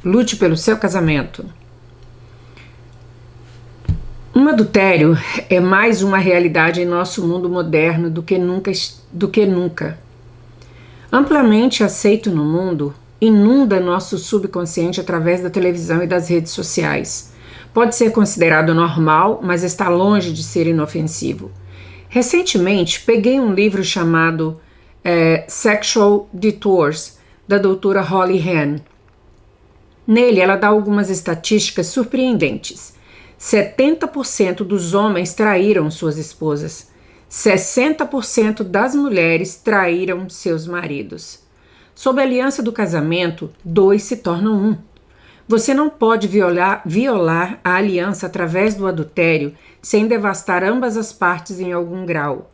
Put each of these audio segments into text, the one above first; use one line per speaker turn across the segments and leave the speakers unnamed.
Lute pelo seu casamento. Um adultério é mais uma realidade em nosso mundo moderno do que nunca. Amplamente aceito no mundo, inunda nosso subconsciente através da televisão e das redes sociais. Pode ser considerado normal, mas está longe de ser inofensivo. Recentemente, peguei um livro chamado Sexual Detours, da doutora Holly Hahn. Nele, ela dá algumas estatísticas surpreendentes. 70% dos homens traíram suas esposas. 60% das mulheres traíram seus maridos. Sob a aliança do casamento, 2 se tornam 1. Você não pode violar a aliança através do adultério sem devastar ambas as partes em algum grau.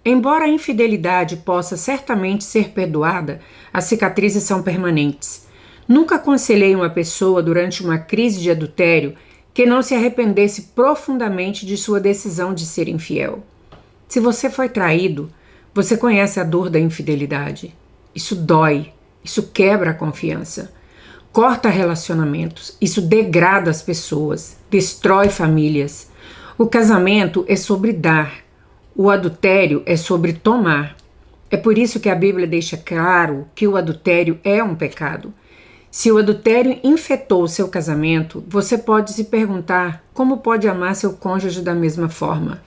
Embora a infidelidade possa certamente ser perdoada, as cicatrizes são permanentes. Nunca aconselhei uma pessoa durante uma crise de adultério que não se arrependesse profundamente de sua decisão de ser infiel. Se você foi traído, você conhece a dor da infidelidade. Isso dói, isso quebra a confiança, corta relacionamentos, isso degrada as pessoas, destrói famílias. O casamento é sobre dar, o adultério é sobre tomar. É por isso que a Bíblia deixa claro que o adultério é um pecado. Se o adultério infectou o seu casamento, você pode se perguntar como pode amar seu cônjuge da mesma forma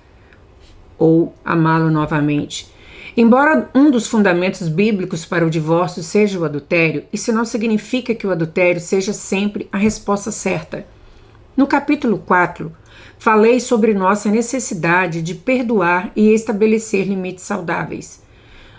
ou amá-lo novamente. Embora um dos fundamentos bíblicos para o divórcio seja o adultério, isso não significa que o adultério seja sempre a resposta certa. No capítulo 4, falei sobre nossa necessidade de perdoar e estabelecer limites saudáveis.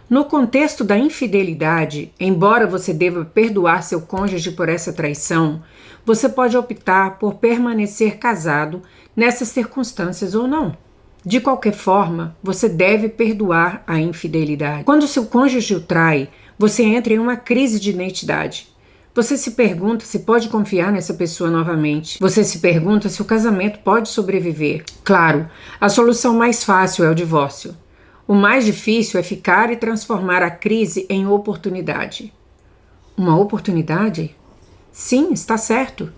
No contexto da infidelidade, embora você deva perdoar seu cônjuge por essa traição, você pode optar por permanecer casado nessas circunstâncias ou não. De qualquer forma, você deve perdoar a infidelidade. Quando seu cônjuge o trai, você entra em uma crise de identidade. Você se pergunta se pode confiar nessa pessoa novamente. Você se pergunta se o casamento pode sobreviver. Claro, a solução mais fácil é o divórcio. O mais difícil é ficar e transformar a crise em oportunidade. Uma oportunidade? Sim, está certo.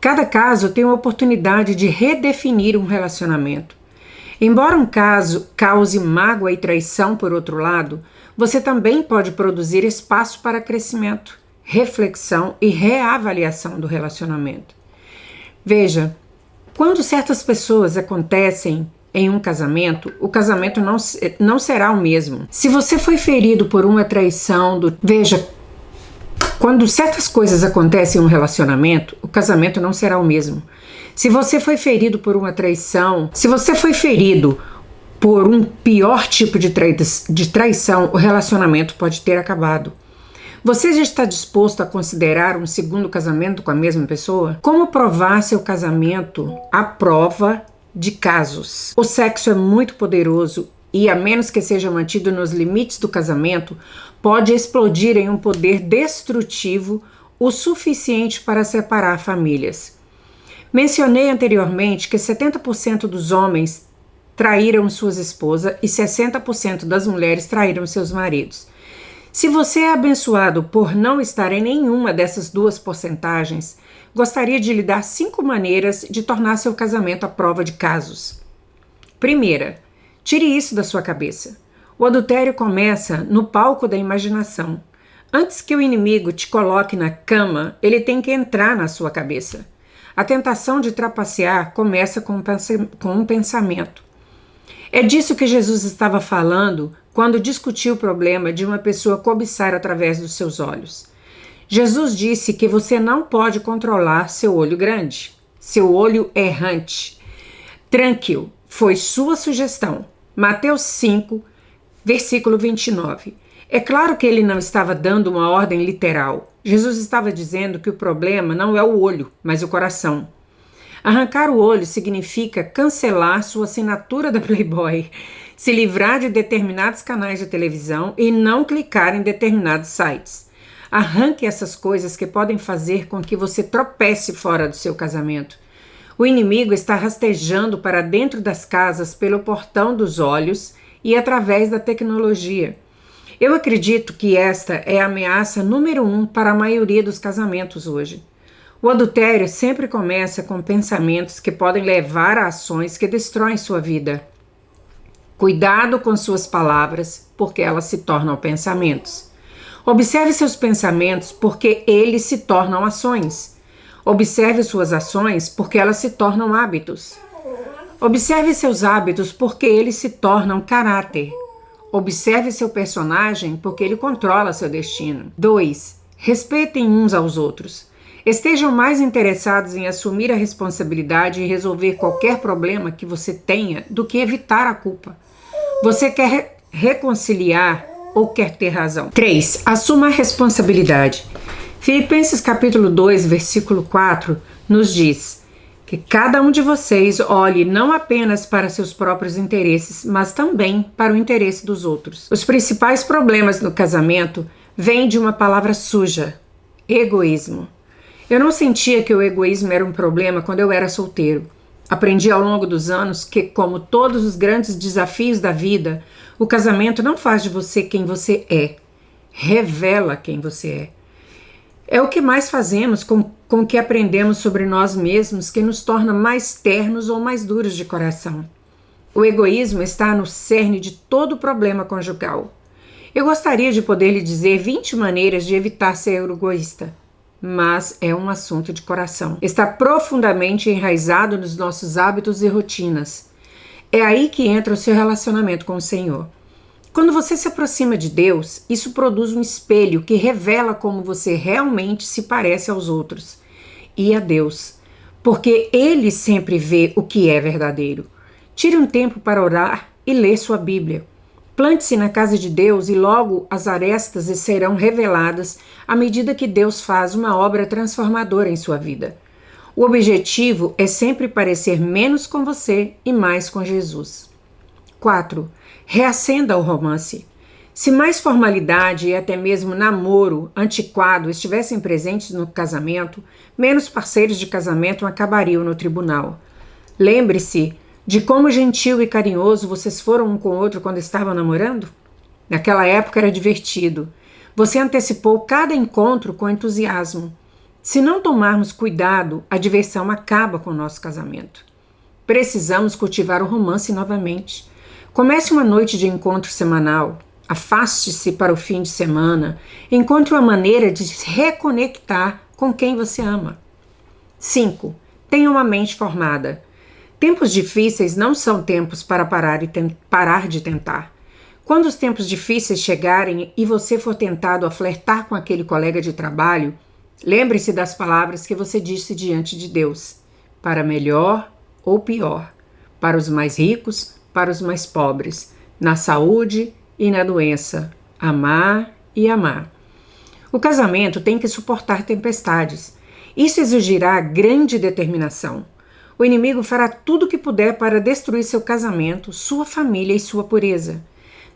Cada caso tem uma oportunidade de redefinir um relacionamento. Embora um caso cause mágoa e traição por outro lado, você também pode produzir espaço para crescimento, reflexão e reavaliação do relacionamento. Veja, quando certas pessoas acontecem em um casamento, o casamento não será o mesmo. Se você foi ferido por uma traição, Veja, quando certas coisas acontecem em um relacionamento, o casamento não será o mesmo. Se você foi ferido por uma traição, se você foi ferido por um pior tipo de traição, o relacionamento pode ter acabado. Você já está disposto a considerar um segundo casamento com a mesma pessoa? Como provar seu casamento à prova de casos? O sexo é muito poderoso e, a menos que seja mantido nos limites do casamento, pode explodir em um poder destrutivo o suficiente para separar famílias. Mencionei anteriormente que 70% dos homens traíram suas esposas e 60% das mulheres traíram seus maridos. Se você é abençoado por não estar em nenhuma dessas duas porcentagens, gostaria de lhe dar 5 maneiras de tornar seu casamento à prova de casos. Primeira, tire isso da sua cabeça. O adultério começa no palco da imaginação. Antes que o inimigo te coloque na cama, ele tem que entrar na sua cabeça. A tentação de trapacear começa com um pensamento. É disso que Jesus estava falando quando discutiu o problema de uma pessoa cobiçar através dos seus olhos. Jesus disse que você não pode controlar seu olho grande, seu olho errante. Tranquilo, foi sua sugestão. Mateus 5, versículo 29. É claro que ele não estava dando uma ordem literal. Jesus estava dizendo que o problema não é o olho, mas o coração. Arrancar o olho significa cancelar sua assinatura da Playboy, se livrar de determinados canais de televisão e não clicar em determinados sites. Arranque essas coisas que podem fazer com que você tropece fora do seu casamento. O inimigo está rastejando para dentro das casas pelo portão dos olhos e através da tecnologia. Eu acredito que esta é a ameaça número 1 para a maioria dos casamentos hoje. O adultério sempre começa com pensamentos que podem levar a ações que destroem sua vida. Cuidado com suas palavras, porque elas se tornam pensamentos. Observe seus pensamentos, porque eles se tornam ações. Observe suas ações, porque elas se tornam hábitos. Observe seus hábitos, porque eles se tornam caráter. Observe seu personagem, porque ele controla seu destino. 2. Respeitem uns aos outros. Estejam mais interessados em assumir a responsabilidade e resolver qualquer problema que você tenha do que evitar a culpa. Você quer reconciliar ou quer ter razão? 3. Assuma a responsabilidade. Filipenses capítulo 2, versículo 4, nos diz que cada um de vocês olhe não apenas para seus próprios interesses, mas também para o interesse dos outros. Os principais problemas no casamento vêm de uma palavra suja: egoísmo. Eu não sentia que o egoísmo era um problema quando eu era solteiro. Aprendi ao longo dos anos que, como todos os grandes desafios da vida, o casamento não faz de você quem você é, revela quem você é. É o que mais fazemos com o que aprendemos sobre nós mesmos que nos torna mais ternos ou mais duros de coração. O egoísmo está no cerne de todo problema conjugal. Eu gostaria de poder lhe dizer 20 maneiras de evitar ser egoísta, mas é um assunto de coração. Está profundamente enraizado nos nossos hábitos e rotinas. É aí que entra o seu relacionamento com o Senhor. Quando você se aproxima de Deus, isso produz um espelho que revela como você realmente se parece aos outros e a Deus, porque Ele sempre vê o que é verdadeiro. Tire um tempo para orar e ler sua Bíblia. Plante-se na casa de Deus e logo as arestas serão reveladas à medida que Deus faz uma obra transformadora em sua vida. O objetivo é sempre parecer menos com você e mais com Jesus. 4. Reacenda o romance. Se mais formalidade e até mesmo namoro antiquado estivessem presentes no casamento, menos parceiros de casamento acabariam no tribunal. Lembre-se de como gentil e carinhoso vocês foram um com o outro quando estavam namorando? Naquela época era divertido. Você antecipou cada encontro com entusiasmo. Se não tomarmos cuidado, a diversão acaba com o nosso casamento. Precisamos cultivar o romance novamente. Comece uma noite de encontro semanal. Afaste-se para o fim de semana. Encontre uma maneira de se reconectar com quem você ama. 5. Tenha uma mente formada. Tempos difíceis não são tempos para parar de tentar. Quando os tempos difíceis chegarem e você for tentado a flertar com aquele colega de trabalho, lembre-se das palavras que você disse diante de Deus: para melhor ou pior, para os mais ricos, para os mais pobres, na saúde e na doença, amar e amar. O casamento tem que suportar tempestades. Isso exigirá grande determinação. O inimigo fará tudo o que puder para destruir seu casamento, sua família e sua pureza.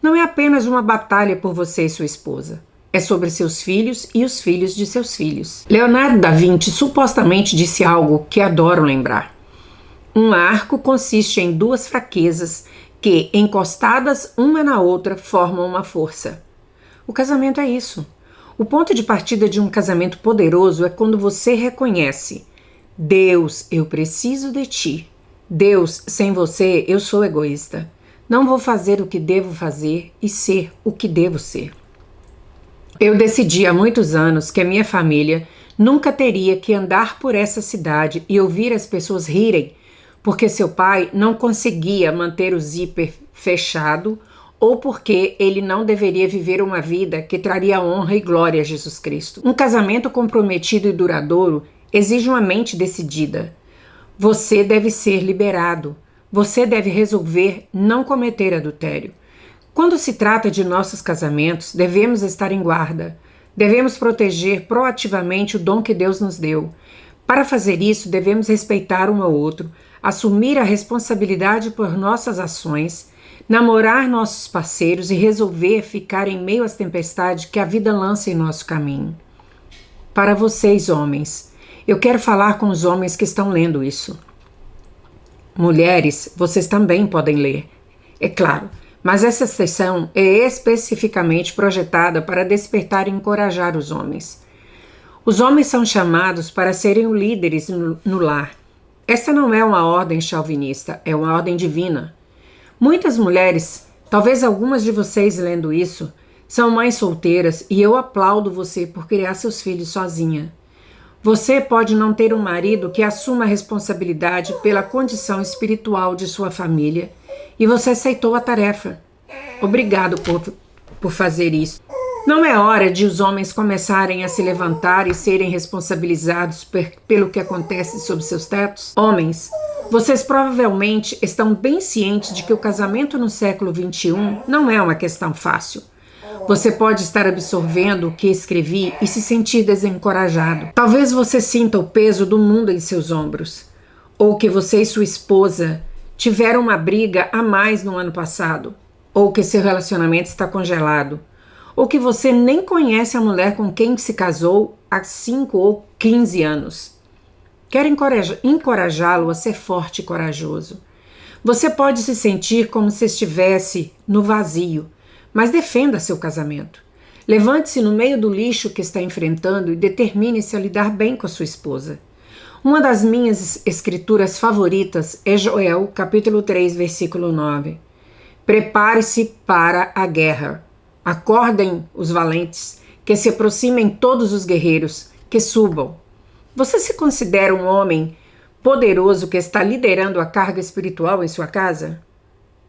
Não é apenas uma batalha por você e sua esposa. É sobre seus filhos e os filhos de seus filhos. Leonardo da Vinci supostamente disse algo que adoro lembrar. Um arco consiste em duas fraquezas que, encostadas uma na outra, formam uma força. O casamento é isso. O ponto de partida de um casamento poderoso é quando você reconhece: Deus, eu preciso de ti. Deus, sem você, eu sou egoísta. Não vou fazer o que devo fazer e ser o que devo ser. Eu decidi há muitos anos que a minha família nunca teria que andar por essa cidade e ouvir as pessoas rirem porque seu pai não conseguia manter o zíper fechado ou porque ele não deveria viver uma vida que traria honra e glória a Jesus Cristo. Um casamento comprometido e duradouro exige uma mente decidida. Você deve ser liberado. Você deve resolver não cometer adultério. Quando se trata de nossos casamentos, devemos estar em guarda. Devemos proteger proativamente o dom que Deus nos deu. Para fazer isso, devemos respeitar um ao outro, assumir a responsabilidade por nossas ações, namorar nossos parceiros e resolver ficar em meio às tempestades que a vida lança em nosso caminho. Para vocês, homens, eu quero falar com os homens que estão lendo isso. Mulheres, vocês também podem ler, é claro, mas essa sessão é especificamente projetada para despertar e encorajar os homens. Os homens são chamados para serem líderes no lar. Esta não é uma ordem chauvinista, é uma ordem divina. Muitas mulheres, talvez algumas de vocês lendo isso, são mães solteiras e eu aplaudo você por criar seus filhos sozinha. Você pode não ter um marido que assuma a responsabilidade pela condição espiritual de sua família e você aceitou a tarefa. Obrigado por fazer isso. Não é hora de os homens começarem a se levantar e serem responsabilizados pelo que acontece sob seus tetos? Homens, vocês provavelmente estão bem cientes de que o casamento no século XXI não é uma questão fácil. Você pode estar absorvendo o que escrevi e se sentir desencorajado. Talvez você sinta o peso do mundo em seus ombros, ou que você e sua esposa tiveram uma briga a mais no ano passado, ou que seu relacionamento está congelado, ou que você nem conhece a mulher com quem se casou há 5 ou 15 anos. Quero encorajá-lo a ser forte e corajoso. Você pode se sentir como se estivesse no vazio, mas defenda seu casamento. Levante-se no meio do lixo que está enfrentando e determine-se a lidar bem com a sua esposa. Uma das minhas escrituras favoritas é Joel, capítulo 3, versículo 9. Prepare-se para a guerra. Acordem os valentes, que se aproximem todos os guerreiros, que subam. Você se considera um homem poderoso que está liderando a carga espiritual em sua casa?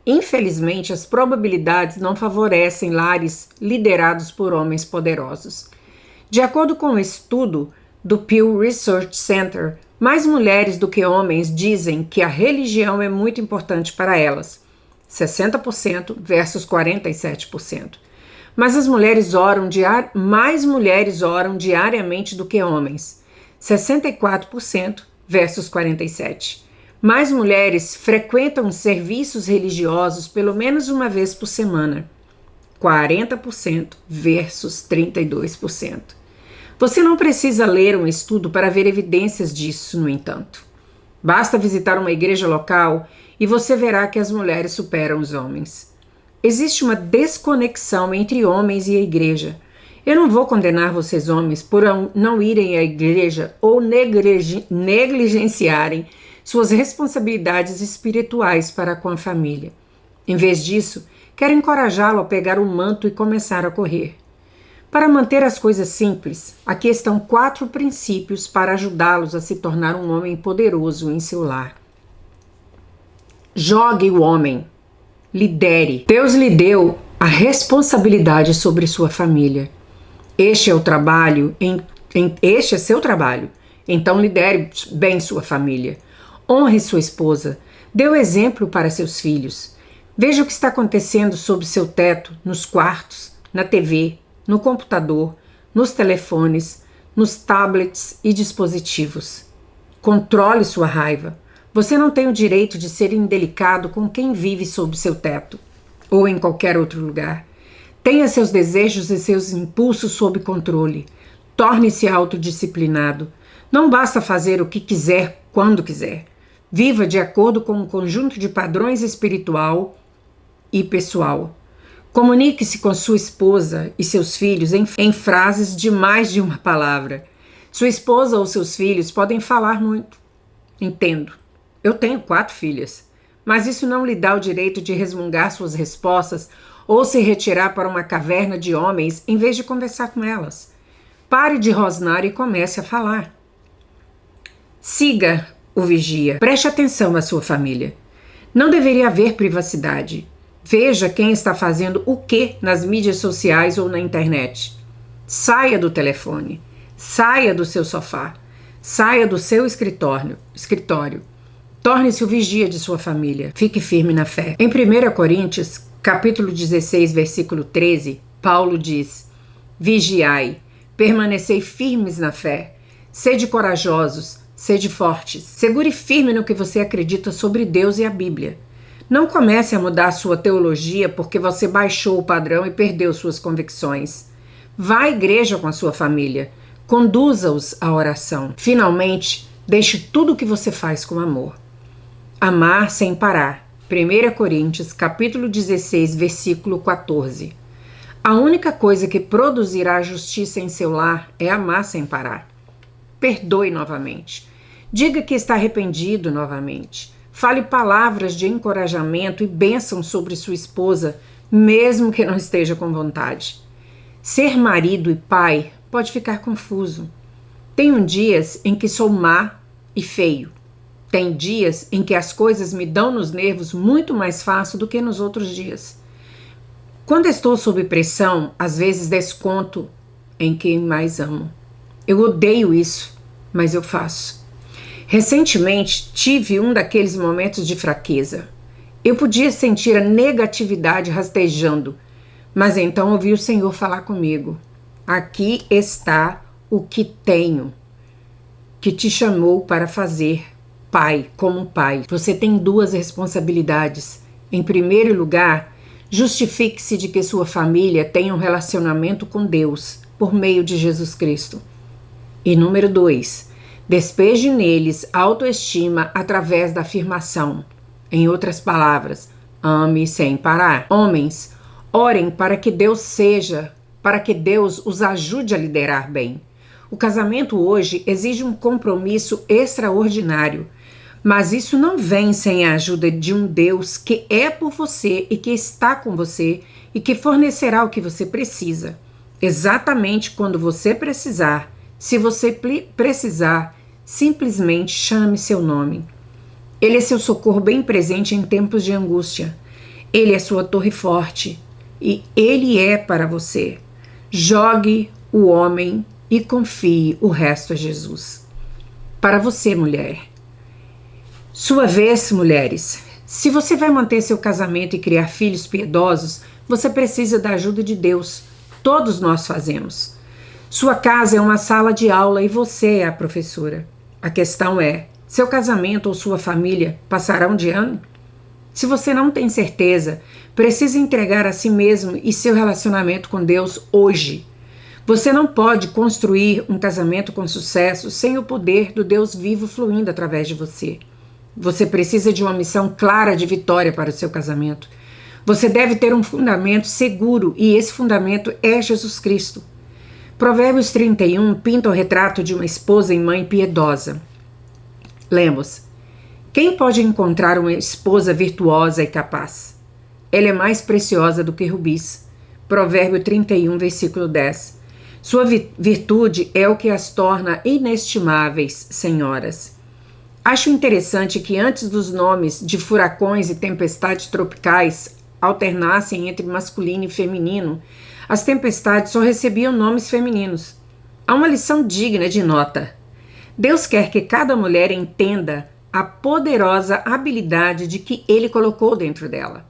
Infelizmente, as probabilidades não favorecem lares liderados por homens poderosos. De acordo com um estudo do Pew Research Center, mais mulheres do que homens dizem que a religião é muito importante para elas, 60% versus 47%. Mas as mulheres mais mulheres oram diariamente do que homens, 64% versus 47%. Mais mulheres frequentam serviços religiosos pelo menos uma vez por semana, 40% versus 32%. Você não precisa ler um estudo para ver evidências disso, no entanto. Basta visitar uma igreja local e você verá que as mulheres superam os homens. Existe uma desconexão entre homens e a igreja. Eu não vou condenar vocês homens por não irem à igreja ou negligenciarem suas responsabilidades espirituais para com a família. Em vez disso, quero encorajá-lo a pegar o manto e começar a correr. Para manter as coisas simples, aqui estão 4 princípios para ajudá-los a se tornar um homem poderoso em seu lar. Jogue o homem. Lidere. Deus lhe deu a responsabilidade sobre sua família. Este é o trabalho, este é seu trabalho. Então lidere bem sua família. Honre sua esposa. Dê o exemplo para seus filhos. Veja o que está acontecendo sob seu teto, nos quartos, na TV, no computador, nos telefones, nos tablets e dispositivos. Controle sua raiva. Você não tem o direito de ser indelicado com quem vive sob seu teto, ou em qualquer outro lugar. Tenha seus desejos e seus impulsos sob controle. Torne-se autodisciplinado. Não basta fazer o que quiser, quando quiser. Viva de acordo com um conjunto de padrões espiritual e pessoal. Comunique-se com sua esposa e seus filhos em frases de mais de uma palavra. Sua esposa ou seus filhos podem falar muito. Entendo. Eu tenho 4 filhas, mas isso não lhe dá o direito de resmungar suas respostas ou se retirar para uma caverna de homens em vez de conversar com elas. Pare de rosnar e comece a falar. Siga o vigia. Preste atenção à sua família. Não deveria haver privacidade. Veja quem está fazendo o que nas mídias sociais ou na internet. Saia do telefone. Saia do seu sofá. Saia do seu escritório. Torne-se o vigia de sua família. Fique firme na fé. Em 1 Coríntios, capítulo 16, versículo 13, Paulo diz: Vigiai, permanecei firmes na fé. Sede corajosos, sede fortes. Segure firme no que você acredita sobre Deus e a Bíblia. Não comece a mudar sua teologia porque você baixou o padrão e perdeu suas convicções. Vá à igreja com a sua família. Conduza-os à oração. Finalmente, deixe tudo o que você faz com amor. Amar sem parar. 1 Coríntios, capítulo 16, versículo 14. A única coisa que produzirá justiça em seu lar é amar sem parar. Perdoe novamente. Diga que está arrependido novamente. Fale palavras de encorajamento e bênção sobre sua esposa, mesmo que não esteja com vontade. Ser marido e pai pode ficar confuso. Tenho dias em que sou má e feio. Tem dias em que as coisas me dão nos nervos muito mais fácil do que nos outros dias. Quando estou sob pressão, às vezes desconto em quem mais amo. Eu odeio isso, mas eu faço. Recentemente tive um daqueles momentos de fraqueza. Eu podia sentir a negatividade rastejando, mas então ouvi o Senhor falar comigo. Aqui está o que tenho, que te chamou para fazer, pai, como pai. Você tem duas responsabilidades. Em primeiro lugar, justifique-se de que sua família tenha um relacionamento com Deus, por meio de Jesus Cristo. E número 2, despeje neles autoestima através da afirmação. Em outras palavras, ame sem parar. Homens, orem para que Deus os ajude a liderar bem. O casamento hoje exige um compromisso extraordinário, mas isso não vem sem a ajuda de um Deus que é por você e que está com você e que fornecerá o que você precisa. Exatamente quando você precisar. Se você precisar, simplesmente chame seu nome. Ele é seu socorro bem presente em tempos de angústia. Ele é sua torre forte e ele é para você. Jogue o homem e confie o resto a Jesus. Para você, mulher. Sua vez, mulheres. Se você vai manter seu casamento e criar filhos piedosos, você precisa da ajuda de Deus. Todos nós fazemos. Sua casa é uma sala de aula e você é a professora. A questão é, seu casamento ou sua família passarão de ano? Se você não tem certeza, precisa entregar a si mesmo e seu relacionamento com Deus hoje. Você não pode construir um casamento com sucesso sem o poder do Deus vivo fluindo através de você. Você precisa de uma missão clara de vitória para o seu casamento. Você deve ter um fundamento seguro e esse fundamento é Jesus Cristo. Provérbios 31 pinta o retrato de uma esposa e mãe piedosa. Lemos: quem pode encontrar uma esposa virtuosa e capaz? Ela é mais preciosa do que rubis. Provérbio 31, versículo 10. Sua virtude é o que as torna inestimáveis senhoras. Acho interessante que antes dos nomes de furacões e tempestades tropicais alternassem entre masculino e feminino, as tempestades só recebiam nomes femininos. Há uma lição digna de nota. Deus quer que cada mulher entenda a poderosa habilidade de que Ele colocou dentro dela,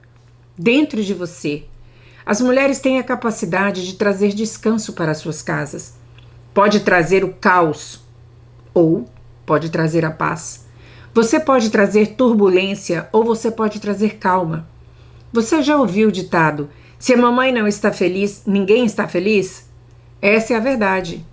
dentro de você. As mulheres têm a capacidade de trazer descanso para suas casas. Pode trazer o caos ou pode trazer a paz. Você pode trazer turbulência ou você pode trazer calma. Você já ouviu o ditado: se a mamãe não está feliz, ninguém está feliz? Essa é a verdade.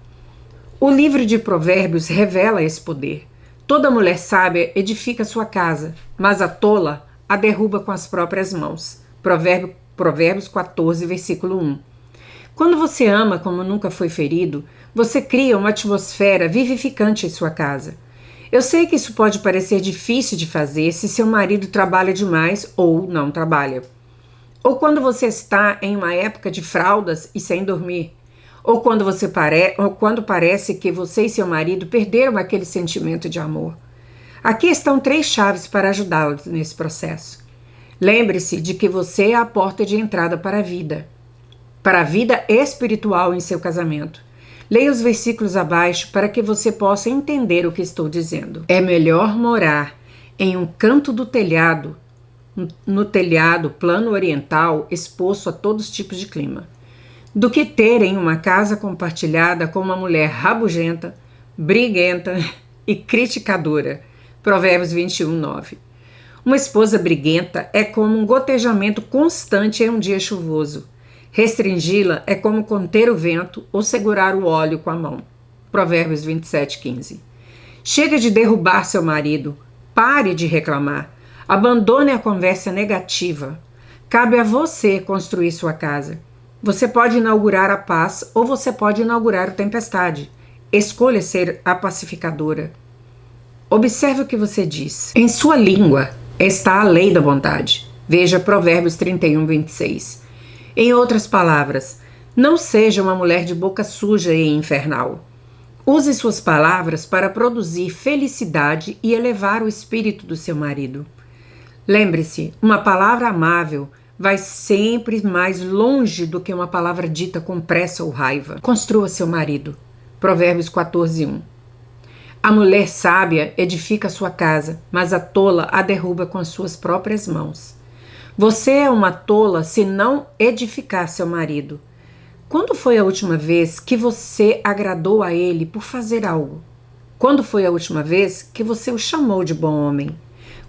O livro de Provérbios revela esse poder. Toda mulher sábia edifica sua casa, mas a tola a derruba com as próprias mãos. Provérbios 14, versículo 1. Quando você ama como nunca foi ferido, você cria uma atmosfera vivificante em sua casa. Eu sei que isso pode parecer difícil de fazer se seu marido trabalha demais ou não trabalha. Ou quando você está em uma época de fraldas e sem dormir. Ou quando parece que você e seu marido perderam aquele sentimento de amor. Aqui estão 3 chaves para ajudá-los nesse processo. Lembre-se de que você é a porta de entrada para a vida espiritual em seu casamento. Leia os versículos abaixo para que você possa entender o que estou dizendo. É melhor morar em um canto do telhado, no telhado plano oriental, exposto a todos os tipos de clima, do que terem uma casa compartilhada com uma mulher rabugenta, briguenta e criticadora. Provérbios 21, 9. Uma esposa briguenta é como um gotejamento constante em um dia chuvoso. Restringi-la é como conter o vento ou segurar o óleo com a mão. Provérbios 27, 15. Chega de derrubar seu marido. Pare de reclamar. Abandone a conversa negativa. Cabe a você construir sua casa. Você pode inaugurar a paz ou você pode inaugurar a tempestade. Escolha ser a pacificadora. Observe o que você diz. Em sua língua está a lei da bondade. Veja Provérbios 31, 26. Em outras palavras, não seja uma mulher de boca suja e infernal. Use suas palavras para produzir felicidade e elevar o espírito do seu marido. Lembre-se, uma palavra amável vai sempre mais longe do que uma palavra dita com pressa ou raiva. Construa seu marido. Provérbios 14, 1. A mulher sábia edifica sua casa, mas a tola a derruba com as suas próprias mãos. Você é uma tola se não edificar seu marido. Quando foi a última vez que você agradou a ele por fazer algo? Quando foi a última vez que você o chamou de bom homem?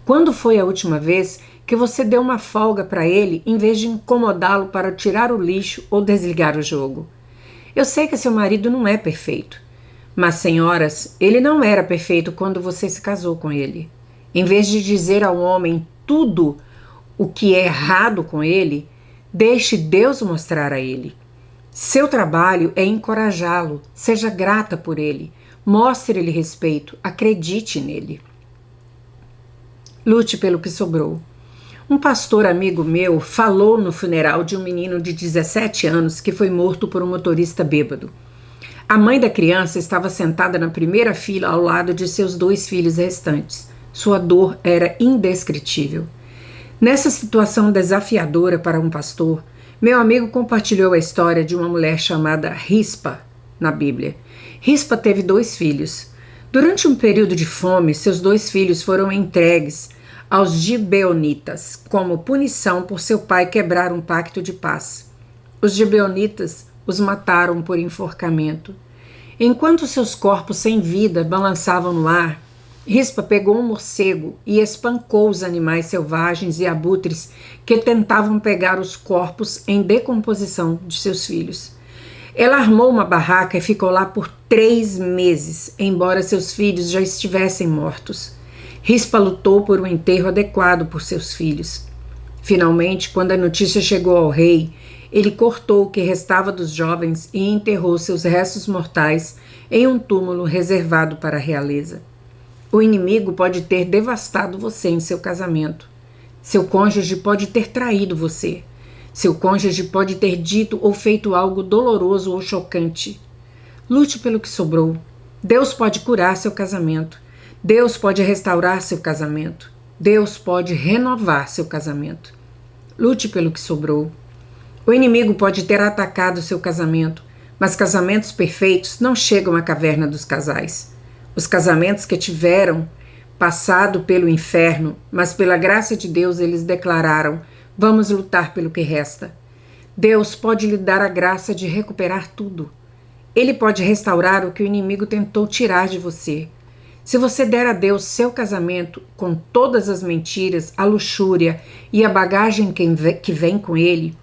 Quando foi a última vez que você deu uma folga para ele em vez de incomodá-lo para tirar o lixo ou desligar o jogo? Eu sei que seu marido não é perfeito, mas, senhoras, ele não era perfeito quando você se casou com ele. Em vez de dizer ao homem tudo o que é errado com ele, deixe Deus mostrar a ele. Seu trabalho é encorajá-lo, seja grata por ele, mostre-lhe respeito, acredite nele. Lute pelo que sobrou. Um pastor amigo meu falou no funeral de um menino de 17 anos que foi morto por um motorista bêbado. A mãe da criança estava sentada na primeira fila ao lado de seus 2 filhos restantes. Sua dor era indescritível. Nessa situação desafiadora para um pastor, meu amigo compartilhou a história de uma mulher chamada Rispa na Bíblia. Rispa teve 2 filhos. Durante um período de fome, seus 2 filhos foram entregues aos gibeonitas como punição por seu pai quebrar um pacto de paz. Os gibeonitas os mataram por enforcamento. Enquanto seus corpos sem vida balançavam no ar, Rispa pegou um morcego e espancou os animais selvagens e abutres que tentavam pegar os corpos em decomposição de seus filhos. Ela armou uma barraca e ficou lá por 3 meses, embora seus filhos já estivessem mortos. Rispa lutou por um enterro adequado por seus filhos. Finalmente, quando a notícia chegou ao rei, ele cortou o que restava dos jovens e enterrou seus restos mortais em um túmulo reservado para a realeza. O inimigo pode ter devastado você em seu casamento. Seu cônjuge pode ter traído você. Seu cônjuge pode ter dito ou feito algo doloroso ou chocante. Lute pelo que sobrou. Deus pode curar seu casamento. Deus pode restaurar seu casamento. Deus pode renovar seu casamento. Lute pelo que sobrou. O inimigo pode ter atacado seu casamento, mas casamentos perfeitos não chegam à caverna dos casais. Os casamentos que tiveram passado pelo inferno, mas pela graça de Deus eles declararam: vamos lutar pelo que resta. Deus pode lhe dar a graça de recuperar tudo. Ele pode restaurar o que o inimigo tentou tirar de você. Se você der a Deus seu casamento com todas as mentiras, a luxúria e a bagagem que vem com ele,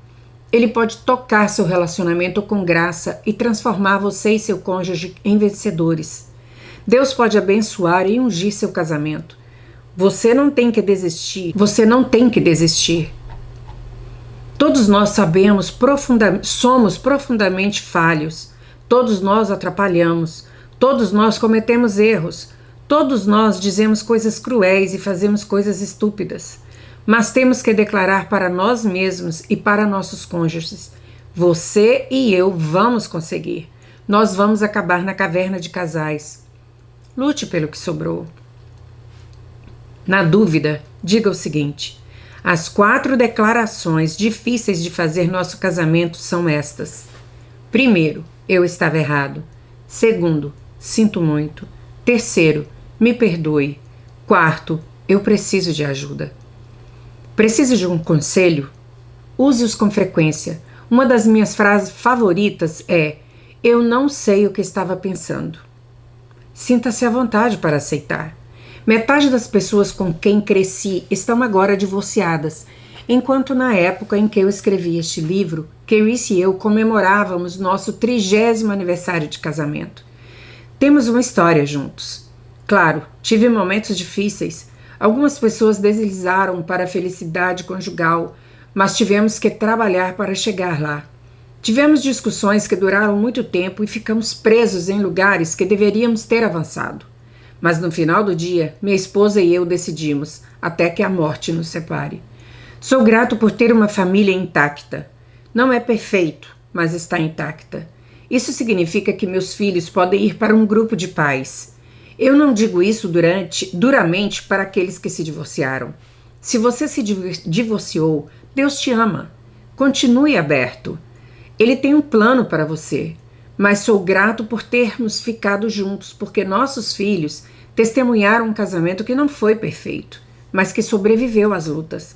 ele pode tocar seu relacionamento com graça e transformar você e seu cônjuge em vencedores. Deus pode abençoar e ungir seu casamento. Você não tem que desistir. Você não tem que desistir. Todos nós somos profundamente falhos. Todos nós atrapalhamos. Todos nós cometemos erros. Todos nós dizemos coisas cruéis e fazemos coisas estúpidas. Mas temos que declarar para nós mesmos e para nossos cônjuges: você e eu vamos conseguir. Nós vamos acabar na caverna de casais. Lute pelo que sobrou. Na dúvida, diga o seguinte: as 4 declarações difíceis de fazer nosso casamento são estas. Primeiro, eu estava errado. Segundo, sinto muito. Terceiro, me perdoe. Quarto, eu preciso de ajuda. Precisa de um conselho? Use-os com frequência. Uma das minhas frases favoritas é: eu não sei o que estava pensando. Sinta-se à vontade para aceitar. Metade das pessoas com quem cresci estão agora divorciadas, enquanto na época em que eu escrevi este livro, Clarice e eu comemorávamos nosso 30º aniversário de casamento. Temos uma história juntos. Claro, tive momentos difíceis. Algumas pessoas deslizaram para a felicidade conjugal, mas tivemos que trabalhar para chegar lá. Tivemos discussões que duraram muito tempo e ficamos presos em lugares que deveríamos ter avançado. Mas no final do dia, minha esposa e eu decidimos, até que a morte nos separe. Sou grato por ter uma família intacta. Não é perfeito, mas está intacta. Isso significa que meus filhos podem ir para um grupo de pais. Eu não digo isso duramente para aqueles que se divorciaram. Se você se divorciou, Deus te ama. Continue aberto. Ele tem um plano para você. Mas sou grato por termos ficado juntos, porque nossos filhos testemunharam um casamento que não foi perfeito, mas que sobreviveu às lutas.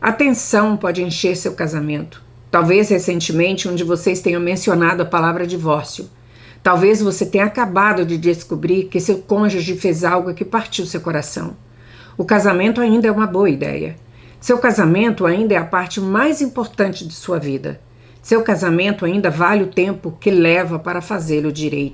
A tensão pode encher seu casamento. Talvez recentemente um de vocês tenha mencionado a palavra divórcio. Talvez você tenha acabado de descobrir que seu cônjuge fez algo que partiu seu coração. O casamento ainda é uma boa ideia. Seu casamento ainda é a parte mais importante de sua vida. Seu casamento ainda vale o tempo que leva para fazê-lo direito.